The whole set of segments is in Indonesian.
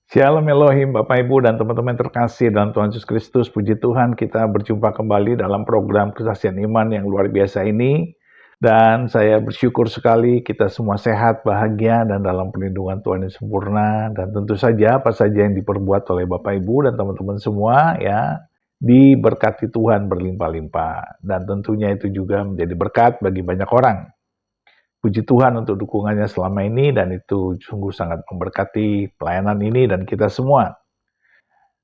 Shalom Elohim, Bapak Ibu dan teman-teman terkasih dalam Tuhan Yesus Kristus. Puji Tuhan, kita berjumpa kembali dalam program Kesaksian Iman yang luar biasa ini. Dan saya bersyukur sekali kita semua sehat, bahagia, dan dalam perlindungan Tuhan yang sempurna. Dan tentu saja apa saja yang diperbuat oleh Bapak Ibu dan teman-teman semua ya diberkati Tuhan berlimpah-limpah. Dan tentunya itu juga menjadi berkat bagi banyak orang. Puji Tuhan untuk dukungannya selama ini dan itu sungguh sangat memberkati pelayanan ini dan kita semua.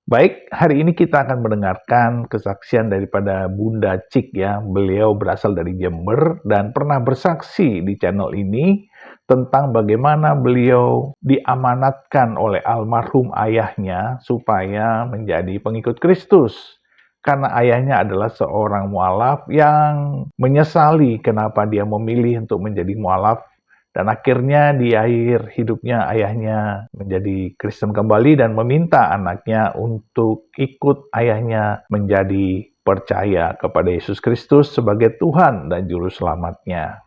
Baik, hari ini kita akan mendengarkan kesaksian daripada Bunda Cik ya. Beliau berasal dari Jember dan pernah bersaksi di channel ini tentang bagaimana beliau diamanatkan oleh almarhum ayahnya supaya menjadi pengikut Kristus. Karena ayahnya adalah seorang mualaf yang menyesali kenapa dia memilih untuk menjadi mualaf. Dan akhirnya di akhir hidupnya ayahnya menjadi Kristen kembali dan meminta anaknya untuk ikut ayahnya menjadi percaya kepada Yesus Kristus sebagai Tuhan dan Juru Selamatnya.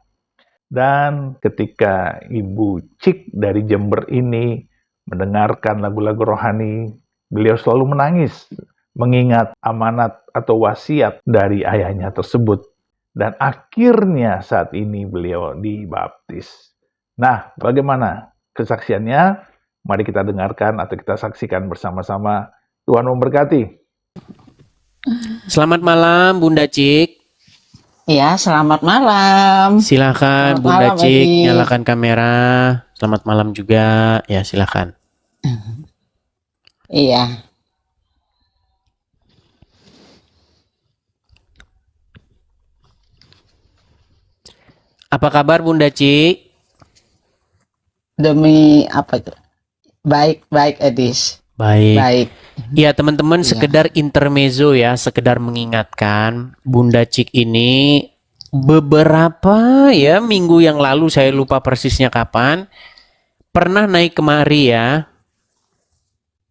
Dan ketika Ibu Cik dari Jember ini mendengarkan lagu-lagu rohani, beliau selalu menangis mengingat amanat atau wasiat dari ayahnya tersebut. Dan akhirnya saat ini beliau dibaptis. Nah, bagaimana kesaksiannya? Mari kita dengarkan atau kita saksikan bersama-sama. Tuhan memberkati. Selamat malam Bunda Cik. Ya, selamat malam. Silakan Selamat Bunda malam, Cik, Edi. nyalakan kamera. Selamat malam juga. Ya, silakan. Iya, Apa kabar Bunda Cik? demi apa itu? Baik, Edis. Baik. Baik. Ya, teman-teman, Iya. sekedar intermezzo ya, sekedar mengingatkan Bunda Cik ini beberapa ya minggu yang lalu, saya lupa persisnya kapan, pernah naik kemari ya.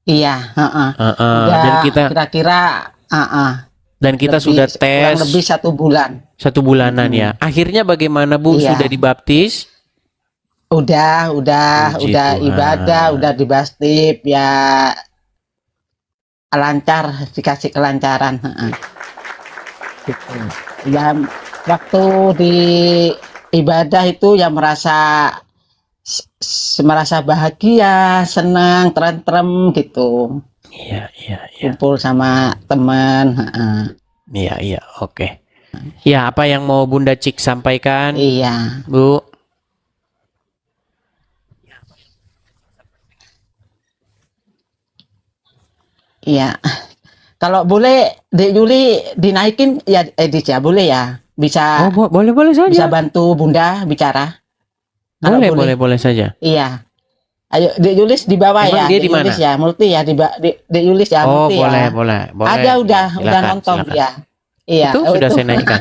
Iya, heeh. Udah Dan kita kira-kira sudah kurang tes lebih 1 bulan. 1 bulanan ya. Akhirnya bagaimana Bu? Iya. Sudah dibaptis? Udah Puji Tuhan. ibadah, udah dibaptis ya, lancar, dikasih kelancaran, heeh. Gitu. Ya, waktu di ibadah itu ya merasa bahagia, senang, tentrem gitu. Iya. Kumpul sama teman, heeh. Iya, oke. Ya, apa yang mau Bunda Cik sampaikan, Iya. Bu? Iya. Kalau boleh Dek Yuli dinaikin ya, Edis ya, boleh ya? Bisa Boleh bisa saja. bantu Bunda bicara? Kalau Boleh saja. Iya. Ayo Dek Yulis di bawah Emang ya. dia Dek di mana? Yulis ya, multi ya, Dek Yulis ya, multi ya. Boleh. Ada udah Silakan, nonton silakan. ya. Iya. Itu sudah saya naikkan,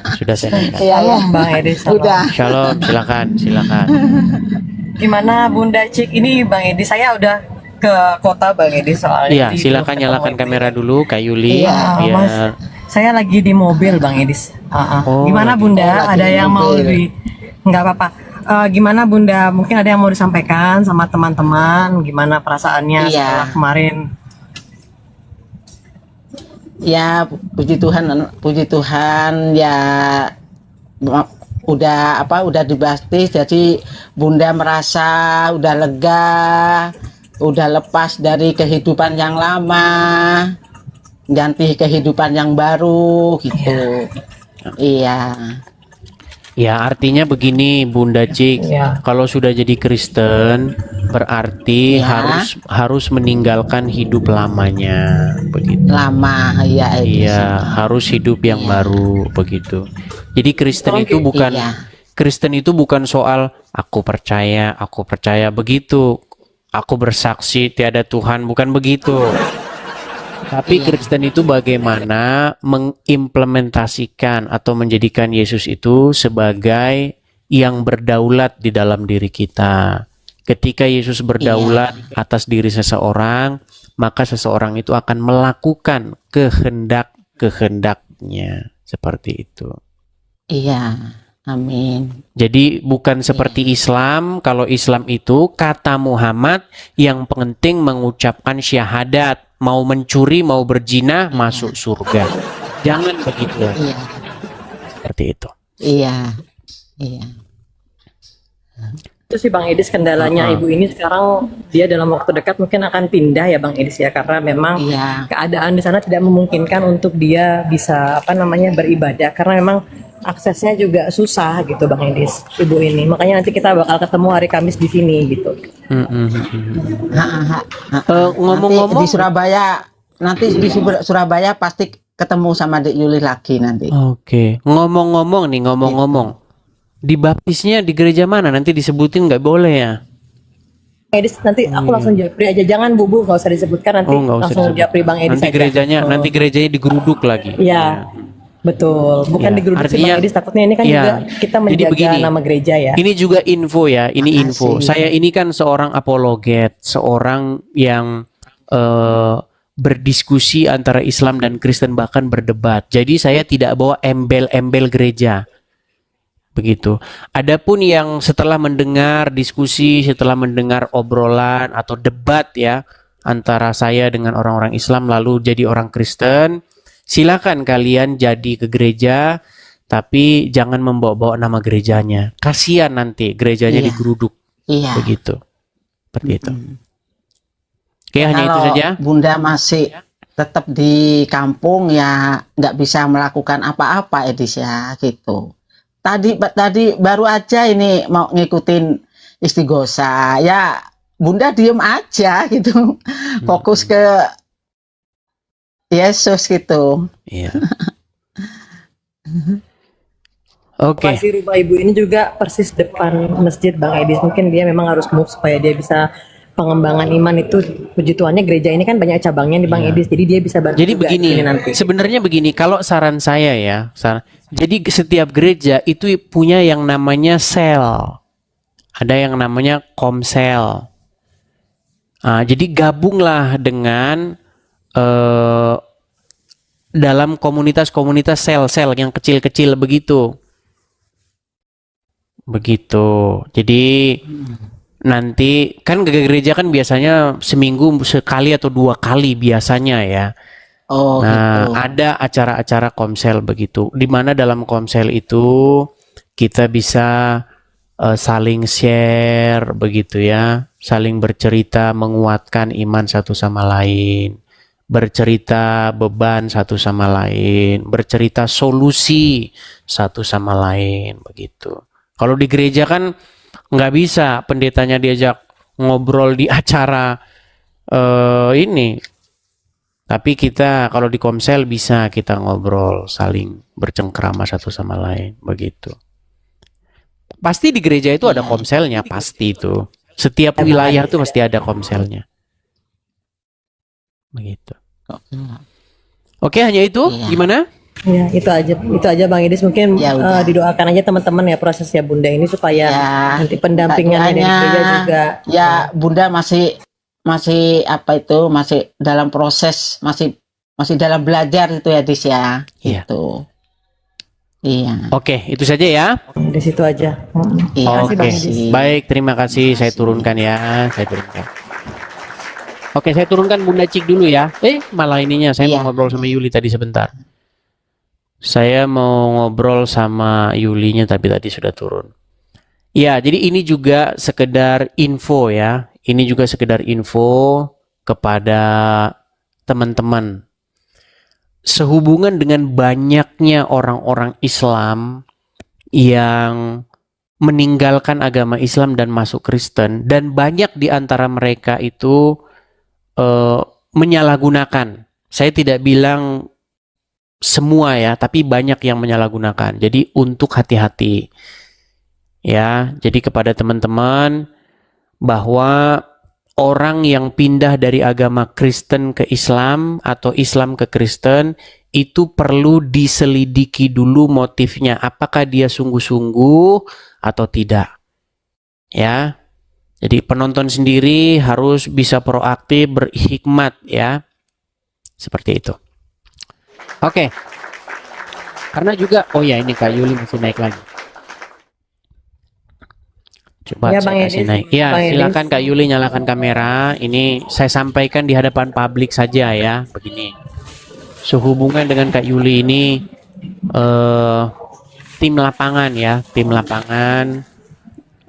Iya, ya. Bang Edis. Udah. Shalom, silakan. Gimana Bunda Cik? Ini Bang Edis, saya udah ke kota Bang Edis soalnya. Iya, jadi silakan belum nyalakan ketemu kamera ibu. dulu, Kak Yuli. Iya, Mas. Saya lagi di mobil Bang Edis. Oh, Gimana lagi. Bunda? lagi Ada di yang mau mobil. nggak apa-apa. Gimana Bunda? Mungkin ada yang mau disampaikan sama teman-teman? Gimana perasaannya Iya. setelah kemarin? Ya, puji Tuhan ya, udah dibaptis, jadi Bunda merasa udah lega, udah lepas dari kehidupan yang lama, ganti kehidupan yang baru gitu. Iya. Ya, artinya begini Bunda Cik, Iya. kalau sudah jadi Kristen berarti Ya. harus meninggalkan hidup lamanya, begitu. Lama ya, Edis. Iya, harus hidup yang baru, begitu. Jadi Kristen itu bukan Iya. Kristen itu bukan soal aku percaya begitu. Aku bersaksi tiada Tuhan, bukan begitu. Tapi Iya. Kristen itu bagaimana mengimplementasikan atau menjadikan Yesus itu sebagai yang berdaulat di dalam diri kita. Ketika Yesus berdaulat atas diri seseorang, maka seseorang itu akan melakukan kehendak-kehendaknya. Seperti itu. Iya. Amin. Jadi bukan seperti Islam. Kalau Islam itu kata Muhammad yang penting mengucapkan syahadat. Mau mencuri, mau berzina, masuk surga. Jangan begitu. Iya, Seperti itu. iya, iya. Itu sih Bang Edis kendalanya ibu ini sekarang dia dalam waktu dekat mungkin akan pindah ya Bang Edis ya, karena memang Iya, keadaan di sana tidak memungkinkan untuk dia bisa beribadah, karena memang aksesnya juga susah gitu Bang Edis ibu ini. Makanya nanti kita bakal ketemu hari Kamis di sini gitu. Ha, ha, ha, ha. Nanti Ngomong-ngomong, di Surabaya, nanti di Surabaya pasti ketemu sama Dek Yuli lagi nanti. oke. Ngomong-ngomong nih, ngomong-ngomong. Dibaptisnya di gereja mana? Nanti disebutin nggak boleh ya? Edis nanti aku langsung japri aja, jangan Bu, nggak usah disebutkan, nanti Oh, nggak usah langsung disebut. japri Bang Edis Nanti aja. gerejanya, nanti gerejanya digeruduk lagi. Iya, betul. Bukan Ya, digeruduk sih artinya- Bang Edis, takutnya ini kan ya, juga kita jadi menjaga begini. nama gereja ya. Ini juga info ya, ini Makasih. info. Saya ini kan seorang apologet, seorang yang berdiskusi antara Islam dan Kristen, bahkan berdebat. Jadi saya tidak bawa embel-embel gereja. Begitu. Adapun yang setelah mendengar diskusi, setelah mendengar obrolan atau debat ya antara saya dengan orang-orang Islam lalu jadi orang Kristen, silakan kalian jadi ke gereja, tapi jangan membawa-bawa nama gerejanya. Kasihan nanti gerejanya Iya. digeruduk. Iya. Begitu. Seperti itu. Oke, hanya itu Kalau saja. Bunda masih tetap di kampung ya nggak bisa melakukan apa-apa Edis ya gitu. Tadi baru aja ini mau ngikutin istighosa ya Bunda diem aja gitu. Fokus ke Yesus gitu. Iya. Oke. Lokasi rumah ibu ini juga persis depan masjid Bang Edis. Mungkin dia memang harus move supaya dia bisa pengembangan iman itu. Puji Tuhannya gereja ini kan banyak cabangnya di Bang Edis. Jadi dia bisa bantu Jadi juga di begini, sini nanti. sebenarnya begini, kalau saran saya ya, jadi setiap gereja itu punya yang namanya sel, ada yang namanya komsel. Jadi gabunglah dengan dalam komunitas-komunitas sel-sel yang kecil-kecil begitu. Begitu. Jadi nanti kan gereja kan biasanya seminggu sekali atau 2 kali biasanya ya. Oh Nah, gitu. ada acara-acara komsel begitu, di mana dalam komsel itu kita bisa saling share begitu ya, saling bercerita, menguatkan iman satu sama lain, bercerita beban satu sama lain, bercerita solusi satu sama lain begitu. Kalau di gereja kan nggak bisa pendetanya diajak ngobrol di acara ini. Tapi kita kalau di komsel bisa kita ngobrol, saling bercengkrama satu sama lain, begitu. Pasti di gereja itu ada komselnya, pasti itu. Setiap wilayah itu pasti ada komselnya. Begitu. Oke, hanya itu. Iya. Gimana? Ya, itu aja Bang Edis. Mungkin Ya udah. didoakan aja teman-teman ya prosesnya Bunda ini supaya Ya, nanti pendampingannya dari doanya, gereja juga. ya Bunda masih apa itu masih dalam proses, masih dalam belajar itu ya Dis ya Iya. gitu. Iya. Oke, itu saja ya. Di situ aja. Iya, Oke, Bang Edis. baik, terima kasih. Saya turunkan ya, saya turunkan. Oke, saya turunkan Bunda Cik dulu ya. Malah ininya saya Iya. mau ngobrol sama Yuli tadi sebentar. Saya mau ngobrol sama Yulinya tapi tadi sudah turun. Ya, jadi ini juga sekedar info ya. Ini juga sekedar info kepada teman-teman. Sehubungan dengan banyaknya orang-orang Islam yang meninggalkan agama Islam dan masuk Kristen, dan banyak di antara mereka itu menyalahgunakan. Saya tidak bilang semua ya, tapi banyak yang menyalahgunakan. Jadi untuk hati-hati ya. Jadi kepada teman-teman bahwa orang yang pindah dari agama Kristen ke Islam atau Islam ke Kristen itu perlu diselidiki dulu motifnya, apakah dia sungguh-sungguh atau tidak. Ya. Jadi penonton sendiri harus bisa proaktif, berhikmat ya. Seperti itu. Oke. Karena juga, oh ya ini Kak Yuli masih naik lagi. Coba Ya, saya Bang kasih Edis. naik. Ya, Bang Edis. silakan Kak Yuli nyalakan kamera. Ini saya sampaikan di hadapan publik saja ya. Begini. Sehubungan dengan Kak Yuli ini tim lapangan ya, tim lapangan.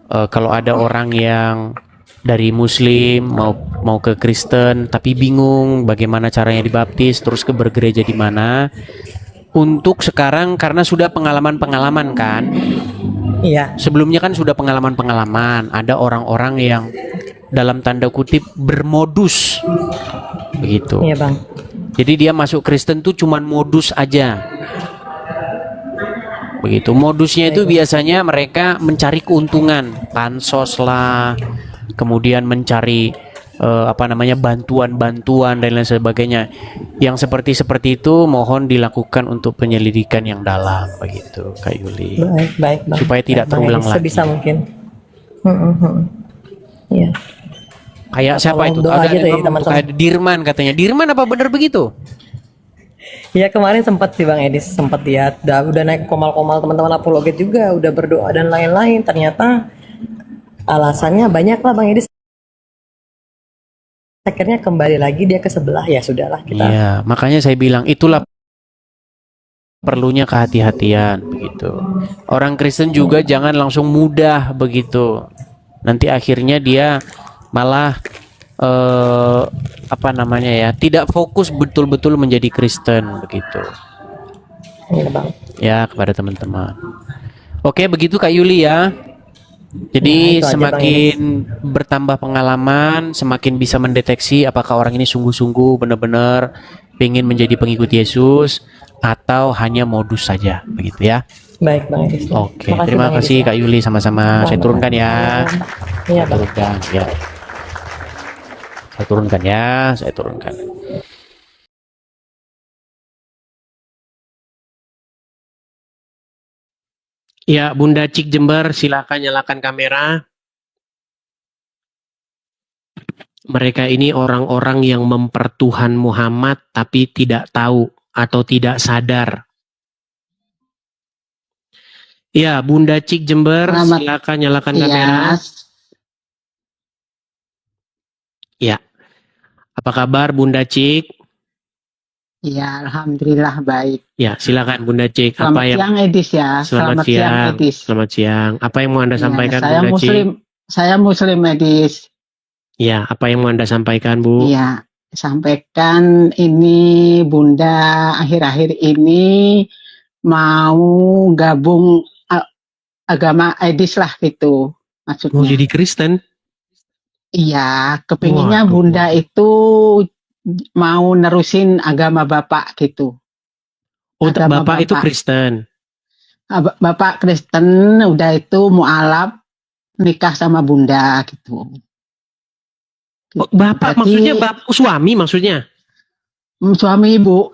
Kalau ada orang yang dari Muslim mau ke Kristen tapi bingung bagaimana caranya dibaptis, terus ke bergereja di mana. Untuk sekarang karena sudah pengalaman-pengalaman kan. Iya. Sebelumnya kan sudah pengalaman-pengalaman. Ada orang-orang yang dalam tanda kutip bermodus begitu. Iya, Bang. Jadi dia masuk Kristen tuh cuman modus aja. Begitu. Modusnya itu biasanya mereka mencari keuntungan, pansos lah, kemudian mencari bantuan-bantuan dan lain sebagainya. Yang seperti itu mohon dilakukan untuk penyelidikan yang dalam begitu, Kak Yuli. Baik, Bang. Supaya tidak Baik, Bang terulang Edis, lagi. sebisa mungkin. Iya. Kayak siapa Tolong itu? doa Ada aja yang tuh ya, ngomong teman-teman. kayak Dirman katanya. Dirman apa benar begitu? Ya kemarin sempat sih Bang Edis sempat lihat udah naik komal-komal teman-teman apologet juga udah berdoa dan lain-lain, ternyata alasannya banyak lah Bang Edis. Akhirnya kembali lagi dia ke sebelah, ya sudahlah kita. Iya, makanya saya bilang itulah perlunya kehati-hatian begitu. Orang Kristen juga jangan langsung mudah begitu. Nanti akhirnya dia malah tidak fokus betul-betul menjadi Kristen begitu. Iya Bang. Ya, kepada teman-teman. Oke, begitu Kak Yuli ya. Jadi Nah, itu aja, semakin bertambah pengalaman, semakin bisa mendeteksi apakah orang ini sungguh-sungguh benar-benar ingin menjadi pengikut Yesus atau hanya modus saja, begitu ya. Baik Bang Edis. Oke, Makasih, terima Bang Edis, kasih ya. Kak Yuli sama-sama. Saya turunkan ya. Iya Saya Bang. turunkan ya. Saya turunkan ya, saya turunkan. Ya, Bunda Cik Jember, silakan nyalakan kamera. Mereka ini orang-orang yang mempertuhan Muhammad tapi tidak tahu atau tidak sadar. Ya, Bunda Cik Jember, Selamat. silakan nyalakan Iya, kamera. Ya. Apa kabar Bunda Cik? iya, alhamdulillah baik. Ya, silakan Bunda Cik. Selamat Apa yang siang Edis ya. Selamat siang. Edis. Selamat siang. Apa yang mau Anda Iya, sampaikan saya Bunda Muslim. Cik? Saya Muslim Edis. Ya, apa yang mau Anda sampaikan Bu? Iya, sampaikan ini Bunda akhir-akhir ini mau gabung agama Edis lah gitu Mau maksudnya. jadi Kristen? Iya, kepinginnya Waduh. Bunda itu mau nerusin agama Bapak gitu. Oh, Agama Bapak itu Kristen. Bapak Kristen udah itu mualaf nikah sama Bunda gitu. Oh, Bapak Berarti- maksudnya suami maksudnya? Suami ibu.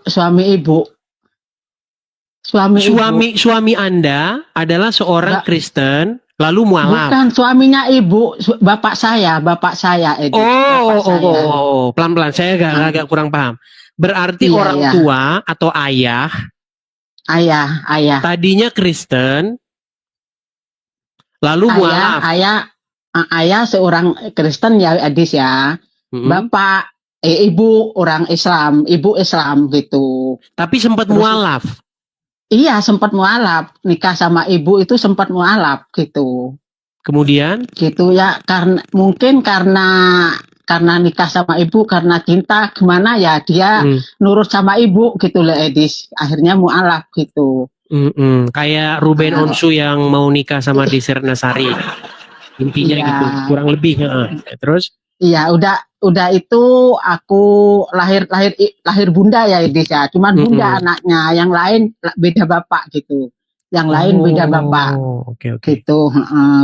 Suami Anda adalah seorang Ba- Kristen lalu mualaf. Bukan suaminya ibu, bapak saya Edi. Bapak saya. Pelan-pelan saya agak kurang paham. Berarti Iya, orang iya. tua atau ayah Ayah. tadinya Kristen lalu mualaf. Ayah seorang Kristen ya Edis ya. Mm-mm. Bapak ibu orang Islam, ibu Islam gitu. Tapi sempat Terus- mualaf. Iya, sempat mualaf, nikah sama ibu itu sempat mualaf gitu. Kemudian Gitu ya, karena nikah sama ibu karena cinta gimana ya dia nurut sama ibu gitu loh Edis. Akhirnya mualaf gitu. kayak Ruben Ah. Onsu yang mau nikah sama Desir Nasari. Intinya Iya. gitu, kurang lebih. Terus Iya, udah itu aku lahir Bunda ya Edis ya. Cuman Bunda anaknya, yang lain beda bapak gitu. Yang lain beda bapak. Oke. Gitu.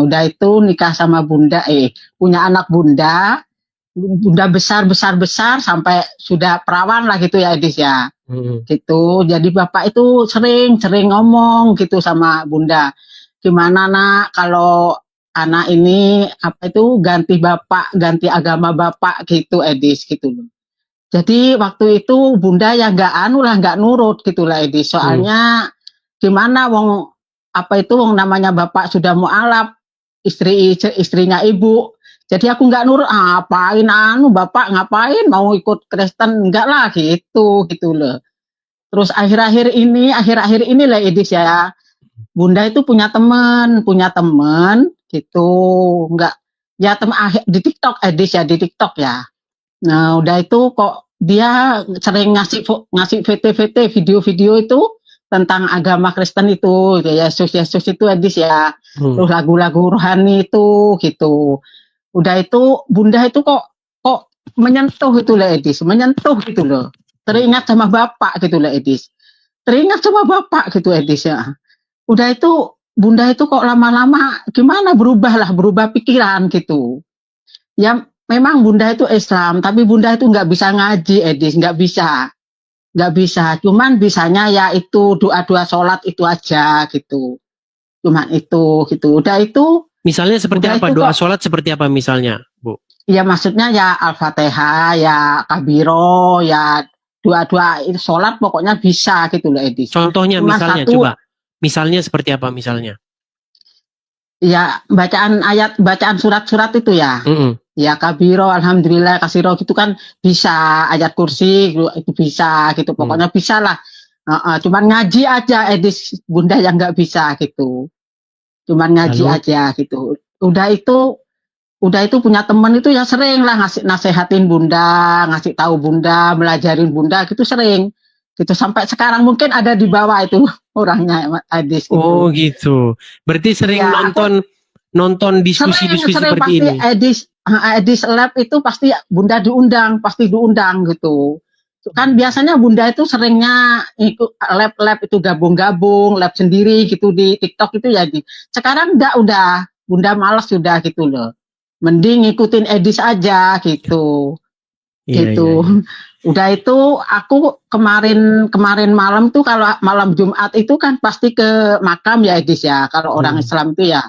Udah itu nikah sama Bunda, punya anak Bunda besar sampai sudah perawan lah gitu ya Edis ya. Gitu. Jadi bapak itu sering ngomong gitu sama Bunda. Gimana nak kalau anak ini ganti agama bapak gitu Edis gitu loh. Jadi waktu itu Bunda ya nggak nurut gitu lah Edis. Soalnya gimana wong namanya bapak sudah mualaf istrinya ibu. Jadi aku nggak nurut, apain bapak ngapain mau ikut Kristen, enggak lah gitu loh. Terus akhir-akhir ini lah Edis ya, Bunda itu punya teman gitu, enggak ya di TikTok Edis ya, di TikTok ya. Nah, udah itu kok dia sering ngasih VT-VT video-video itu tentang agama Kristen itu, Yesus itu Edis ya. Terus lagu-lagu rohani itu gitu. Udah itu Bunda itu kok menyentuh itu lah Edis, menyentuh gitu loh. Teringat sama bapak gitu lah Edis. Teringat sama bapak gitu Edis ya. Udah itu Bunda itu kok lama-lama gimana berubah pikiran gitu. Ya memang Bunda itu Islam, tapi Bunda itu nggak bisa ngaji Edis, nggak bisa. Cuman bisanya ya itu doa-doa sholat itu aja gitu. Cuman itu gitu. Udah itu. Misalnya seperti apa? Doa sholat seperti apa misalnya, Bu? Ya maksudnya ya Al-Fatihah, ya Kabiro, ya doa-doa sholat pokoknya bisa gitu loh Edis. Contohnya misalnya coba. Misalnya seperti apa misalnya? Ya bacaan surat-surat itu ya. Ya Kabiro, Alhamdulillah, Kasiro gitu kan bisa, ayat kursi itu bisa gitu. Pokoknya bisa lah. Cuman ngaji aja Edis, Bunda yang nggak bisa gitu. Cuman ngaji aja gitu. Udah itu punya teman itu ya sering lah nasehatin Bunda, ngasih tahu Bunda, belajarin Bunda gitu sering. Gitu sampai sekarang mungkin ada di bawah itu orangnya Edis gitu. Oh gitu. Berarti sering ya, nonton diskusi-diskusi seperti ini. Edis Lab itu pasti Bunda diundang gitu. Kan biasanya Bunda itu seringnya ikut lab itu gabung lab sendiri gitu di TikTok itu ya. Sekarang udah Bunda malas sudah gitu loh. Mending ngikutin Edis aja gitu. Gitu. Iya. Udah itu aku kemarin malam tuh kalau malam Jumat itu kan pasti ke makam ya Edis ya. Kalau orang Islam itu ya.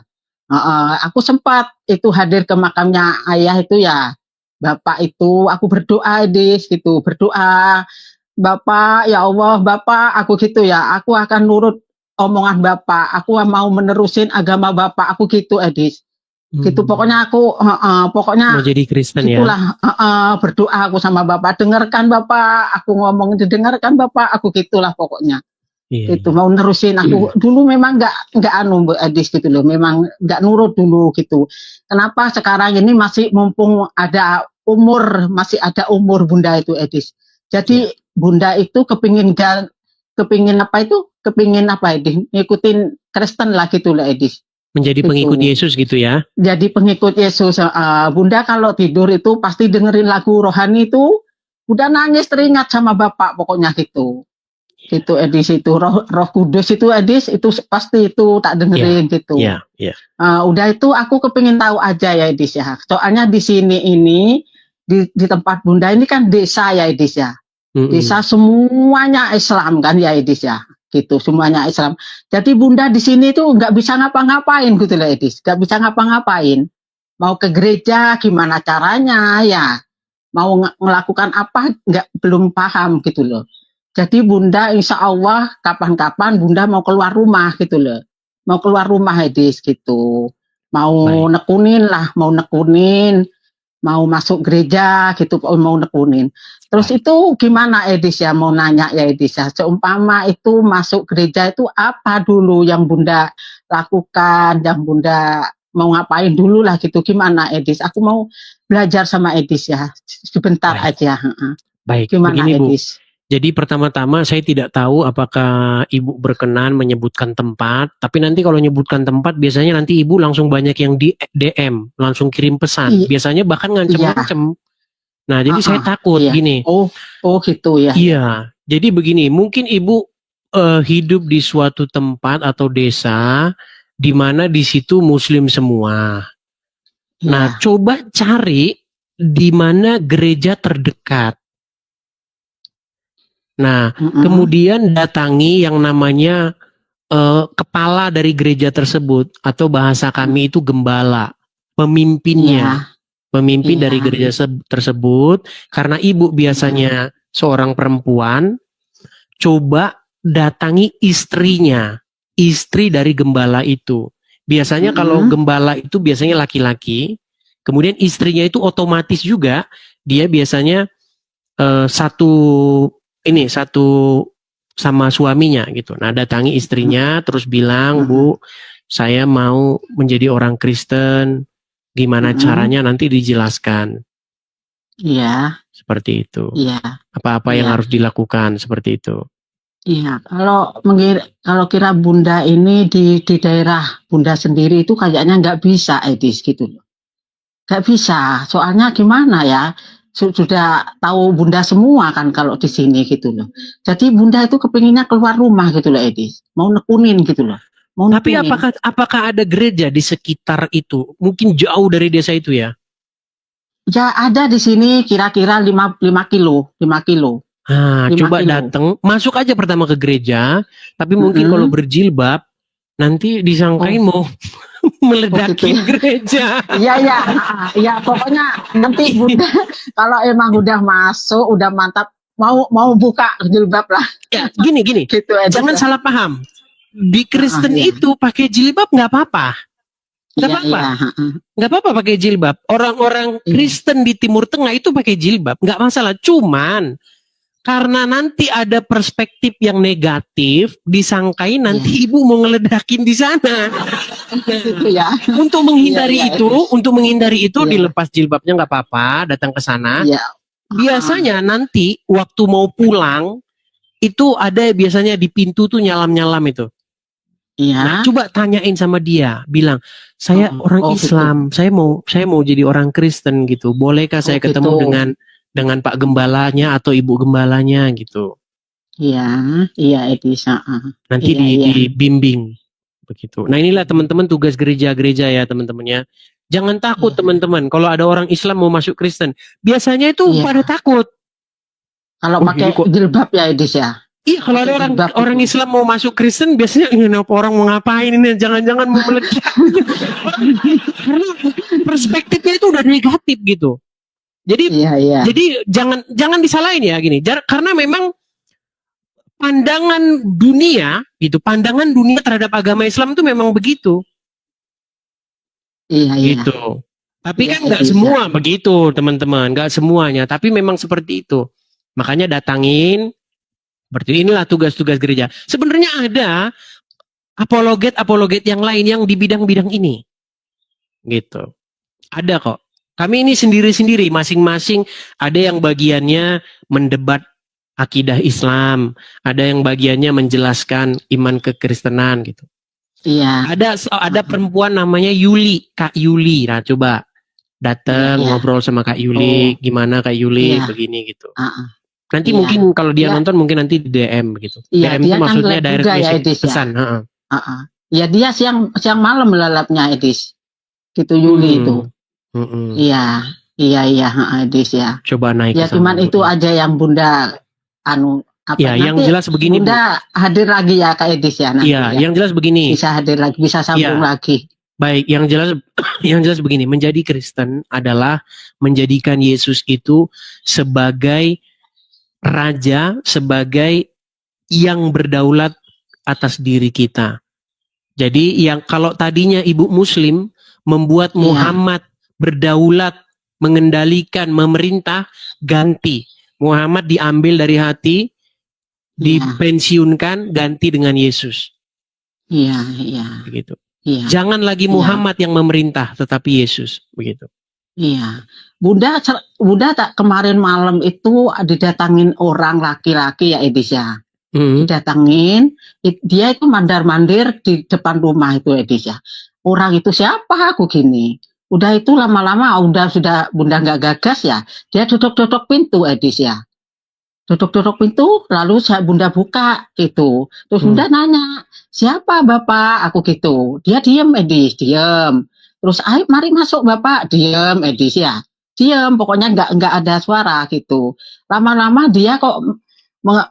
Aku sempat itu hadir ke makamnya ayah itu ya. Bapak itu aku berdoa Edis gitu, berdoa Bapak ya Allah Bapak aku gitu ya, aku akan nurut omongan Bapak, aku mau menerusin agama Bapak aku gitu Edis. Gitu pokoknya aku pokoknya mau jadi Kristen gitulah, ya. Berdoa aku sama Bapak, dengarkan Bapak, aku ngomong didengarkan Bapak, aku gitulah pokoknya. Itu mau nerusin aku dulu memang nggak Edis gitu loh, memang nggak nurut dulu gitu. Kenapa sekarang ini masih mumpung masih ada umur Bunda itu Edis. Jadi Bunda itu kepingin ngikutin Kristen lah gitu lah Edis. Menjadi pengikut Yesus gitu ya. Jadi pengikut Yesus. Bunda kalau tidur itu pasti dengerin lagu rohani itu, Bunda nangis teringat sama Bapak pokoknya gitu. Gitu Edis itu roh kudus itu Edis itu pasti itu tak dengerin gitu. Udah itu aku kepingin tahu aja ya Edis ya. Soalnya di sini ini di tempat Bunda ini kan desa ya Edis ya. Desa semuanya Islam kan ya Edis ya. Gitu semuanya Islam. Jadi Bunda di sini tuh nggak bisa ngapa-ngapain gitu lah Edis. Nggak bisa ngapa-ngapain. Mau ke gereja gimana caranya ya. Mau melakukan apa belum paham gitu loh. Jadi Bunda insya Allah kapan-kapan Bunda mau keluar rumah gitu loh. Mau keluar rumah Edis gitu. Mau nekunin, mau masuk gereja gitu, mau nekunin. Terus itu gimana Edis ya, mau nanya ya Edis ya. Seumpama itu masuk gereja itu apa dulu yang Bunda lakukan, yang Bunda mau ngapain dulu lah gitu. Gimana Edis? Aku mau belajar sama Edis ya. Sebentar aja. Baik, gimana begini, Edis? Bu. Jadi pertama-tama saya tidak tahu apakah Ibu berkenan menyebutkan tempat, tapi nanti kalau menyebutkan tempat biasanya nanti Ibu langsung banyak yang di DM, langsung kirim pesan. Biasanya bahkan ngancem-ngancem. Nah, jadi saya takut gini. Oh gitu ya. Iya. Jadi begini, mungkin Ibu hidup di suatu tempat atau desa di mana di situ Muslim semua. Nah, coba cari di mana gereja terdekat. Nah, kemudian datangi yang namanya kepala dari gereja tersebut, atau bahasa kami itu gembala, pemimpinnya, pemimpin dari gereja tersebut. Karena ibu biasanya seorang perempuan, coba datangi istrinya, istri dari gembala itu. Biasanya kalau gembala itu biasanya laki-laki, kemudian istrinya itu otomatis juga dia biasanya satu sama suaminya gitu. Nah, datangi istrinya terus bilang, Bu, saya mau menjadi orang Kristen. Gimana caranya nanti dijelaskan. Iya, Seperti itu. iya, Apa-apa yang iya. harus dilakukan seperti itu. Iya, kalau kira Bunda ini di daerah Bunda sendiri itu kayaknya nggak bisa, Edis gitu loh. Nggak bisa, soalnya gimana ya? Sudah tahu Bunda semua kan kalau di sini gitu loh. Jadi Bunda itu kepinginnya keluar rumah gitu loh, Edis. Mau nekunin gitu loh. Mau Tapi nekunin. apakah ada gereja di sekitar itu? Mungkin jauh dari desa itu ya? Ya ada di sini kira-kira 5 kilo, 5 kilo. Nah, 5 coba kilo. datang, masuk aja pertama ke gereja, tapi mungkin kalau berjilbab nanti disangkain mau meledakin gereja. Iya, pokoknya nanti Bunda kalau emang udah masuk, udah mantap, mau buka jilbab lah. Ya, gini, Gitu aja. jangan salah paham. Di Kristen iya. itu pakai jilbab nggak apa-apa. Nggak apa-apa. Nggak apa-apa pakai jilbab. Orang-orang Kristen di Timur Tengah itu pakai jilbab, nggak masalah. Cuman karena nanti ada perspektif yang negatif, disangkain nanti ibu mau ngeledakin di sana. Gitu ya. Untuk menghindari Iya, itu, Iya. dilepas jilbabnya nggak apa-apa, datang ke sana. Iya. Biasanya nanti waktu mau pulang itu ada biasanya di pintu tuh nyalam-nyalam itu. Nah, Iya. coba tanyain sama dia, bilang saya orang gitu. Islam, saya mau jadi orang Kristen gitu. Bolehkah saya ketemu dengan Pak Gembalanya atau Ibu Gembalanya gitu. Iya, Edis. Nanti dibimbing begitu. Nah, inilah teman-teman tugas gereja-gereja ya, teman-teman ya. Jangan takut teman-teman kalau ada orang Islam mau masuk Kristen. Biasanya itu pada takut. Kalau pakai jilbab ya, Edis ya. Iya, kalau ada orang Islam mau masuk Kristen biasanya ini orang mau ngapain ini, jangan-jangan mau meledak. Karena perspektifnya itu udah negatif gitu. Jadi jadi jangan disalahin ya gini. Karena memang pandangan dunia terhadap agama Islam itu memang begitu. Iya. Gitu. Tapi kan nggak semua begitu, teman-teman. Nggak semuanya. Tapi memang seperti itu. Makanya datangin. Berarti inilah tugas-tugas gereja. Sebenarnya ada apologet yang lain yang di bidang-bidang ini. Gitu. Ada kok. Kami ini sendiri-sendiri, masing-masing ada yang bagiannya mendebat akidah Islam, ada yang bagiannya menjelaskan iman kekristenan gitu. Iya. Ada perempuan namanya Yuli, Kak Yuli. Nah, coba datang ngobrol sama Kak Yuli, gimana Kak Yuli begini gitu. Nanti mungkin kalau dia nonton mungkin nanti di DM gitu. Iya, DM itu dia maksudnya kan direct juga ya, message, Edis, pesan. Ya dia siang malam lalapnya, Edis. Gitu Yuli itu. Iya, Edis ya. Coba naik ya ke sana. cuman itu aja yang Bunda ya, yang jelas begini, Bunda hadir lagi ya Kak Edis ya nanti. Iya, yang jelas begini. Bisa hadir lagi, bisa sambung lagi. Baik, yang jelas begini, menjadi Kristen adalah menjadikan Yesus itu sebagai raja, sebagai yang berdaulat atas diri kita. Jadi yang kalau tadinya ibu Muslim membuat Muhammad berdaulat, mengendalikan, memerintah, ganti. Muhammad diambil dari hati, dipensiunkan, ganti dengan Yesus. Iya. Begitu. Iya. Jangan lagi Muhammad yang memerintah, tetapi Yesus, begitu. Iya. Bunda tak kemarin malam itu didatangin orang laki-laki ya Edis ya. Didatangin, dia itu mandar-mandir di depan rumah itu Edis ya. Orang itu siapa aku gini. Udah itu lama-lama sudah Bunda nggak gagas ya. Dia duduk-duduk pintu Edis ya. Duduk-duduk pintu, lalu Bunda buka gitu. Terus Bunda nanya, siapa Bapak? Aku gitu. Dia diem Edis, diem. Terus ayo mari masuk Bapak, diem Edis ya. Diem, pokoknya nggak ada suara gitu. Lama-lama dia kok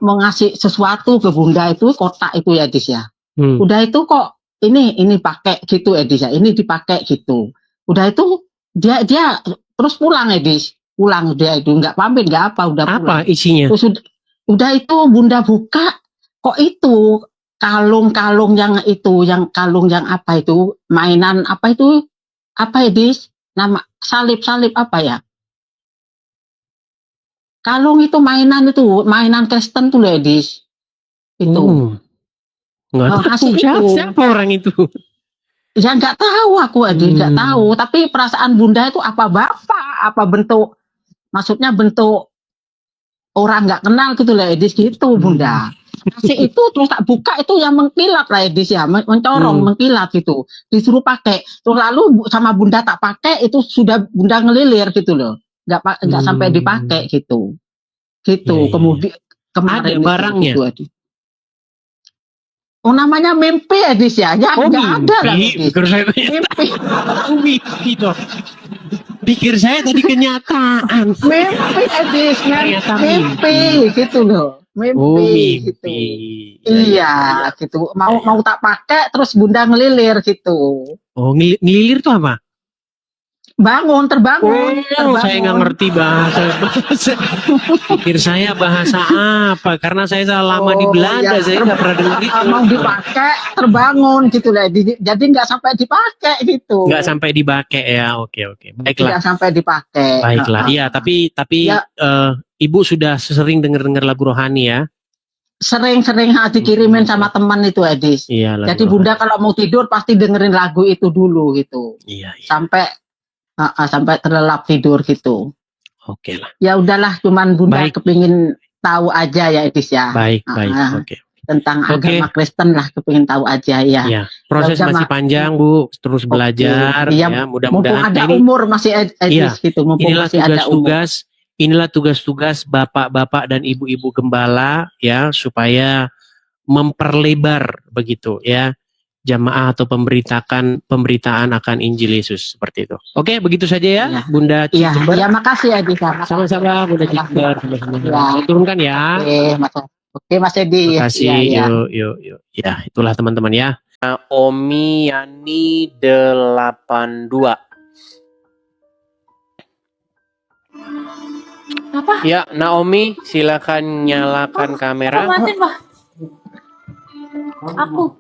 mengasih sesuatu ke Bunda itu, kotak itu ya Edis ya. Udah itu kok ini pakai gitu Edis ya. Ini dipakai gitu. Udah itu dia terus pulang Edis. Pulang dia itu nggak pamit nggak apa, udah pulang. Apa isinya? Terus udah itu Bunda buka, kok itu kalung-kalung yang itu, yang kalung yang apa itu, mainan apa itu, apa Edis? Nama salib-salib apa ya? Kalung itu mainan Kristen tuh loh Edis. Itu. Nggak tahu Kasih siapa, itu. siapa orang itu. Ya nggak tahu aku Edis, nggak tahu. Tapi perasaan Bunda itu apa bapak, apa bentuk, maksudnya bentuk orang nggak kenal gitu loh Edis gitu Bunda. Kasih itu terus tak buka itu yang mengkilat lah Edis ya, mencorong, mengkilat gitu. Disuruh pakai. Terus lalu sama Bunda tak pakai itu sudah Bunda ngelilir gitu loh. Nggak sampai dipakai gitu. Gitu. Iya, iya. Kemudian kemarin Ada barangnya? Itu, Edis. Oh namanya mimpi Edis ya? Ya nggak ada lah Edis. Pikir saya Mimpi. mimpi toh. Pikir saya tadi kenyataan. Mimpi Edis, Ternyata mimpi gitu loh. Mimpi, gitu. Iya, gitu. Mau tak pakai terus Bunda ngelilir gitu. Oh, ngelilir tuh apa? Terbangun. Saya nggak ngerti bahasa. Pikir saya bahasa apa? Karena saya lama di Belanda, saya nggak pernah dengar itu. Mau dipakai, terbangun gitu lah. Jadi nggak sampai dipakai gitu. Nggak sampai dipakai ya. Oke. Baiklah. Nggak sampai dipakai. Baiklah. Iya, tapi Ya. Ibu sudah sering dengar lagu rohani ya? Sering dikirimin sama teman itu Edis. Iya. Jadi Bunda kalau mau tidur pasti dengerin lagu itu dulu gitu. Iya. Sampai terlelap tidur gitu. Oke lah. Ya udahlah, cuman Bunda kepingin tahu aja ya Edis ya. Baik. Oke. Tentang agama Kristen lah, kepingin tahu aja ya. Iya. Proses masih panjang Bu, terus belajar ya. Mudah-mudahan ada umur masih Edis gitu. Inilah tugas-tugas bapak-bapak dan ibu-ibu gembala ya, supaya memperlebar begitu ya jamaah atau pemberitaan akan Injil Yesus seperti itu. Oke, begitu saja ya, Bunda Cimber. Iya, makasih ya Edis. Sama-sama Bunda Cimber. Saya turunkan ya. Oke, Mas Edi. Terima kasih. Yuk. Ya, itulah teman-teman ya. Naomi Yani 82. Apa? Ya, Naomi, silakan nyalakan kamera. Matiin, Pak. Aku.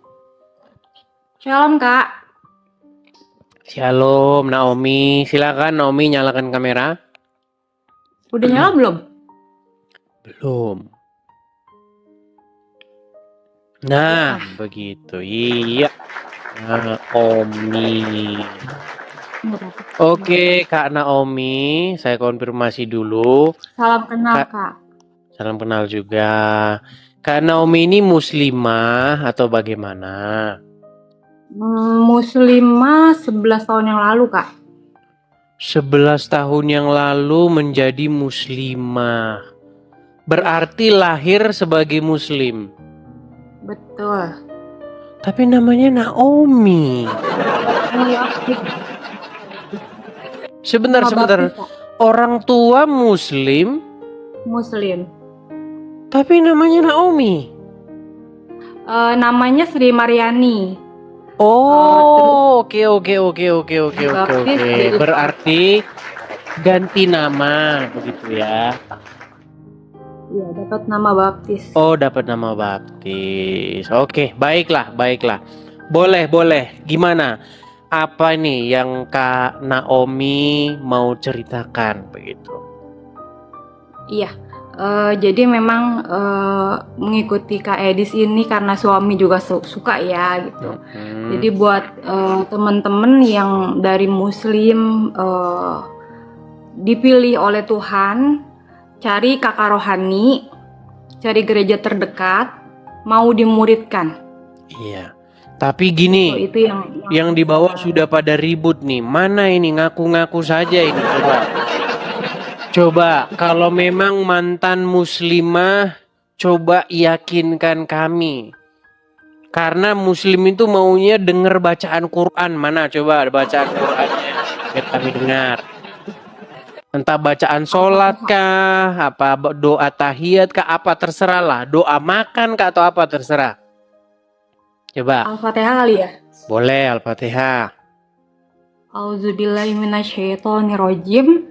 Shalom, Kak. Shalom, Naomi. Silakan Naomi nyalakan kamera. Udah nyala belum? Belum. Nah, begitu. Iya. Naomi. Oke, Kak Naomi, saya konfirmasi dulu. Salam kenal, Kak. Salam kenal juga. Kak Naomi ini muslimah atau bagaimana? Muslimah 11 tahun yang lalu, Kak. 11 tahun yang lalu menjadi muslimah. Berarti lahir sebagai muslim. Betul. Tapi namanya Naomi. Sebentar. Orang tua muslim. Tapi namanya Naomi. Namanya Sri Mariani. Oh, oke. Berarti ganti nama begitu ya. Iya, dapat nama baptis. Oh, dapat nama baptis. Oke, baiklah. Boleh. Gimana? Apa nih yang Kak Naomi mau ceritakan begitu? Iya. Jadi memang mengikuti Kak Edis ini karena suami juga suka ya gitu. Jadi buat teman-teman yang dari Muslim dipilih oleh Tuhan, cari kakak rohani, cari gereja terdekat, mau dimuridkan. Iya. Tapi gini, itu yang di bawah sudah pada ribut nih. Mana ini ngaku-ngaku saja ini Coba kalau memang mantan muslimah, coba yakinkan kami. Karena muslim itu maunya dengar bacaan Quran. Mana coba bacaan Qurannya biar kami dengar. Entah bacaan sholat kah, apa doa tahiyat kah, apa terserah lah. Doa makan kah atau apa terserah. Coba. Al-Fatihah kali ya? Boleh Al-Fatihah. Auzubillahiminasyaitonirrojim.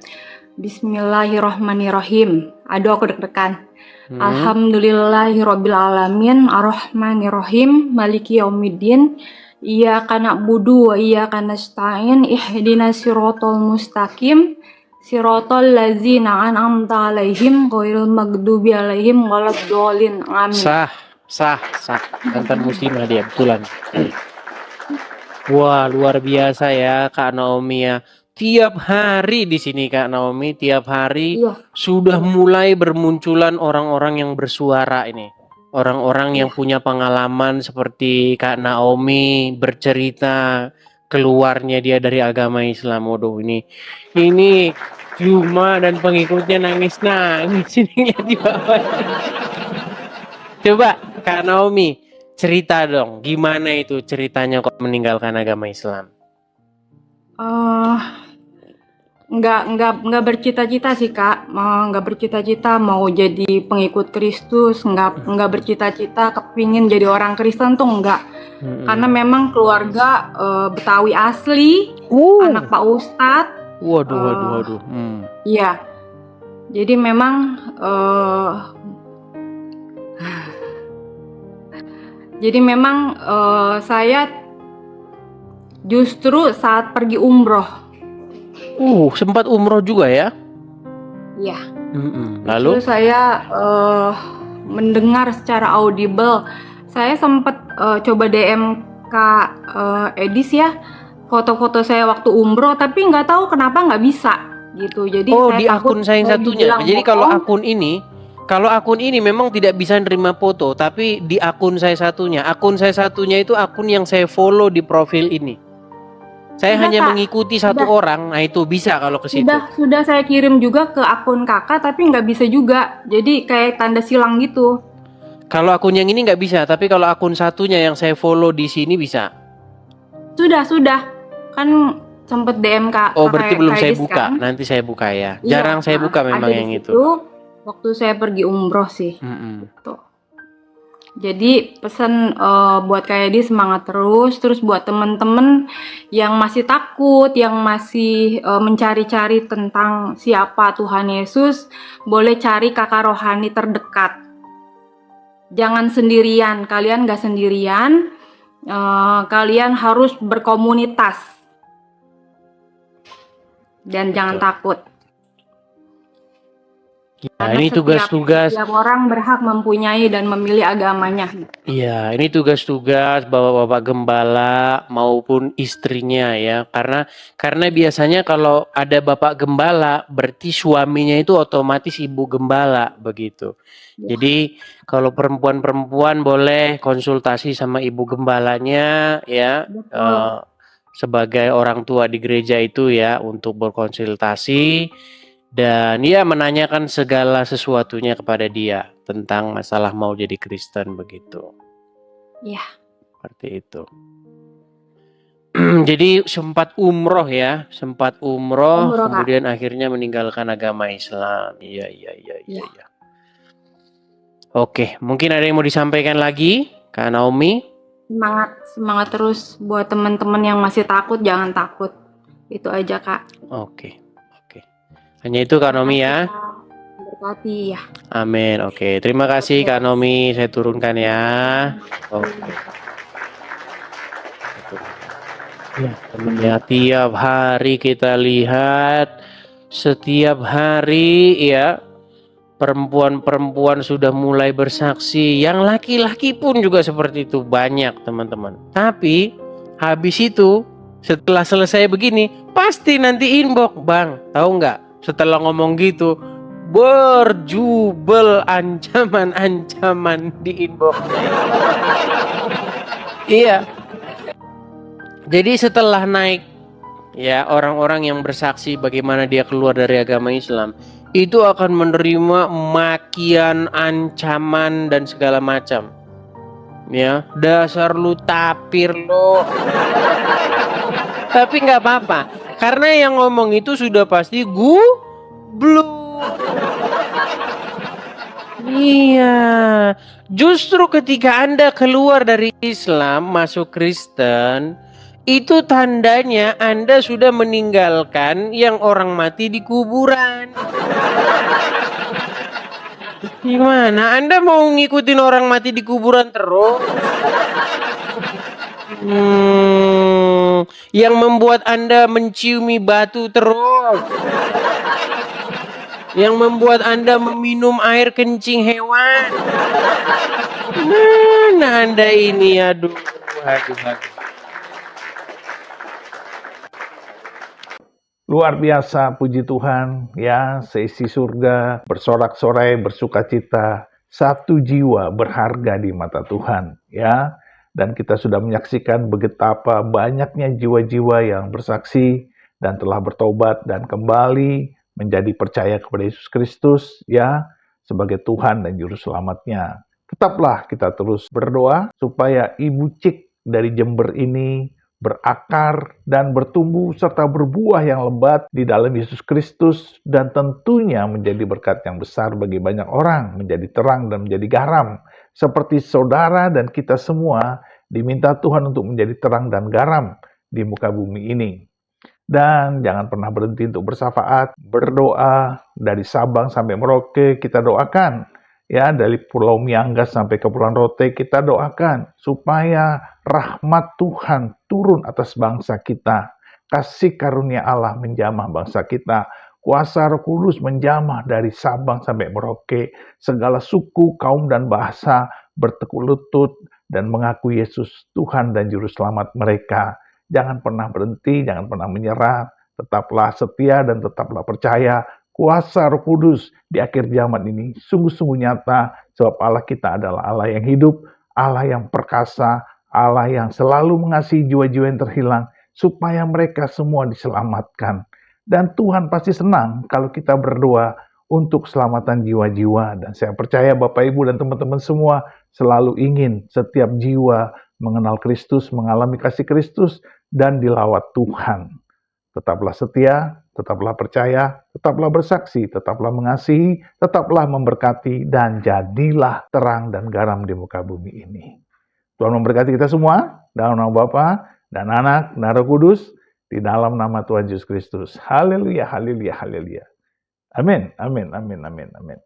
Bismillahirrahmanirrahim. Aduh aku deg-degan. Alhamdulillahirabbil alamin, arrahmanirrahim, maliki yaumiddin. Iyyaka na'budu wa iyyaka nasta'in, ihdinas siratal mustaqim, siratal ladzina an'amta 'alaihim ghairil maghdubi 'alaihim waladdallin. Amin. Sah. Mantan muslimah dia, betulan. Wah, luar biasa ya Kak Naomi ya. Tiap hari di sini Kak Naomi, tiap hari Iya. sudah mulai bermunculan orang-orang yang bersuara ini. Orang-orang yang punya pengalaman seperti Kak Naomi bercerita keluarnya dia dari agama Islam. Waduh, ini Juma dan pengikutnya nangis-nangis ini lihat di bawah. Coba Kak Naomi cerita dong, gimana itu ceritanya kok meninggalkan agama Islam? Nggak bercita-cita sih Kak, nggak bercita-cita mau jadi pengikut Kristus, nggak bercita-cita kepingin jadi orang Kristen tuh nggak. Karena memang keluarga Betawi asli, anak Pak Ustadz. Waduh. Iya, jadi memang saya justru saat pergi umroh. Sempat umroh juga ya? Iya. Lalu? Terus saya mendengar secara audible. Saya sempat coba DM Kak Edis ya, foto-foto saya waktu umroh, tapi nggak tahu kenapa nggak bisa gitu. Jadi di akun saya yang satunya. Jadi kalau akun ini memang tidak bisa nerima foto, tapi di akun saya satunya itu akun yang saya follow di profil ini. Saya hanya Kak, mengikuti satu orang, nah itu bisa kalau ke situ. Sudah saya kirim juga ke akun kakak, tapi nggak bisa juga. Jadi kayak tanda silang gitu. Kalau akun yang ini nggak bisa, tapi kalau akun satunya yang saya follow di sini bisa. Sudah. Kan sempet DM Kak. Berarti belum saya buka. Kan? Nanti saya buka ya. Iya, Jarang saya buka memang yang itu. Waktu saya pergi umroh sih. Tuh. Jadi pesan buat Kak Edi semangat terus buat temen-temen yang masih takut, yang masih mencari-cari tentang siapa Tuhan Yesus, boleh cari kakak rohani terdekat. Jangan sendirian, kalian gak sendirian, kalian harus berkomunitas. Dan jangan takut. Nah, ini tugas-tugas. Setiap orang berhak mempunyai dan memilih agamanya. Iya, ini tugas-tugas bapak-bapak gembala maupun istrinya ya. Karena biasanya kalau ada bapak gembala, berarti suaminya itu otomatis ibu gembala begitu. Ya. Jadi kalau perempuan-perempuan boleh konsultasi sama ibu gembalanya ya. Sebagai orang tua di gereja itu ya untuk berkonsultasi. Dan dia menanyakan segala sesuatunya kepada dia tentang masalah mau jadi Kristen begitu. Iya. Seperti itu. Jadi sempat umroh ya, kemudian akhirnya meninggalkan agama Islam. Iya. Oke, mungkin ada yang mau disampaikan lagi, Kak Naomi? Semangat terus buat teman-teman yang masih takut, jangan takut. Itu aja Kak. Oke. Hanya itu Kak Naomi ya. Berkati ya. Amin. Oke. Terima kasih Kak Naomi. Saya turunkan ya. Oke. Ya, tiap hari kita lihat, setiap hari ya perempuan-perempuan sudah mulai bersaksi. Yang laki-laki pun juga seperti itu, banyak teman-teman. Tapi habis itu setelah selesai begini pasti nanti inbox, Bang, tahu nggak? Setelah ngomong gitu berjubel ancaman-ancaman di inbox. Iya. Jadi setelah naik ya orang-orang yang bersaksi bagaimana dia keluar dari agama Islam, itu akan menerima makian, ancaman dan segala macam. Ya, dasar lu tapir lo. Tapi nggak apa-apa. Karena yang ngomong itu sudah pasti goblok. Iya. Justru ketika Anda keluar dari Islam masuk Kristen, itu tandanya Anda sudah meninggalkan yang orang mati di kuburan. Gimana? Anda mau ngikutin orang mati di kuburan terus? Yang membuat Anda menciumi batu terus. Yang membuat Anda meminum air kencing hewan. Mana Anda ini? Aduh. Luar biasa, puji Tuhan, ya, seisi surga, bersorak-sorai, bersukacita, satu jiwa berharga di mata Tuhan, ya. Dan kita sudah menyaksikan betapa banyaknya jiwa-jiwa yang bersaksi dan telah bertobat dan kembali menjadi percaya kepada Yesus Kristus, ya, sebagai Tuhan dan Juru Selamatnya. Tetaplah kita terus berdoa supaya Ibu Cik dari Jember ini berakar dan bertumbuh serta berbuah yang lebat di dalam Yesus Kristus dan tentunya menjadi berkat yang besar bagi banyak orang, menjadi terang dan menjadi garam. Seperti saudara dan kita semua diminta Tuhan untuk menjadi terang dan garam di muka bumi ini. Dan jangan pernah berhenti untuk bersafaat, berdoa dari Sabang sampai Merauke kita doakan. Ya, dari Pulau Miangas sampai ke Pulau Rote kita doakan supaya rahmat Tuhan turun atas bangsa kita. Kasih karunia Allah menjamah bangsa kita. Kuasa Roh Kudus menjamah dari Sabang sampai Merauke. Segala suku, kaum, dan bahasa bertekuk lutut dan mengaku Yesus Tuhan dan Juru Selamat mereka. Jangan pernah berhenti, jangan pernah menyerah. Tetaplah setia dan tetaplah percaya. Kuasa Roh Kudus di akhir zaman ini sungguh-sungguh nyata, sebab Allah kita adalah Allah yang hidup, Allah yang perkasa, Allah yang selalu mengasihi jiwa-jiwa yang terhilang, supaya mereka semua diselamatkan. Dan Tuhan pasti senang kalau kita berdoa untuk keselamatan jiwa-jiwa. Dan saya percaya Bapak Ibu dan teman-teman semua selalu ingin setiap jiwa mengenal Kristus, mengalami kasih Kristus, dan dilawat Tuhan. Tetaplah setia, tetaplah percaya, tetaplah bersaksi, tetaplah mengasihi, tetaplah memberkati, dan jadilah terang dan garam di muka bumi ini. Tuhan memberkati kita semua, dalam nama Bapa dan Anak dan Roh Kudus, di dalam nama Tuhan Yesus Kristus. Haleluya, haleluya, haleluya. Amin, amin, amin, amin, amin.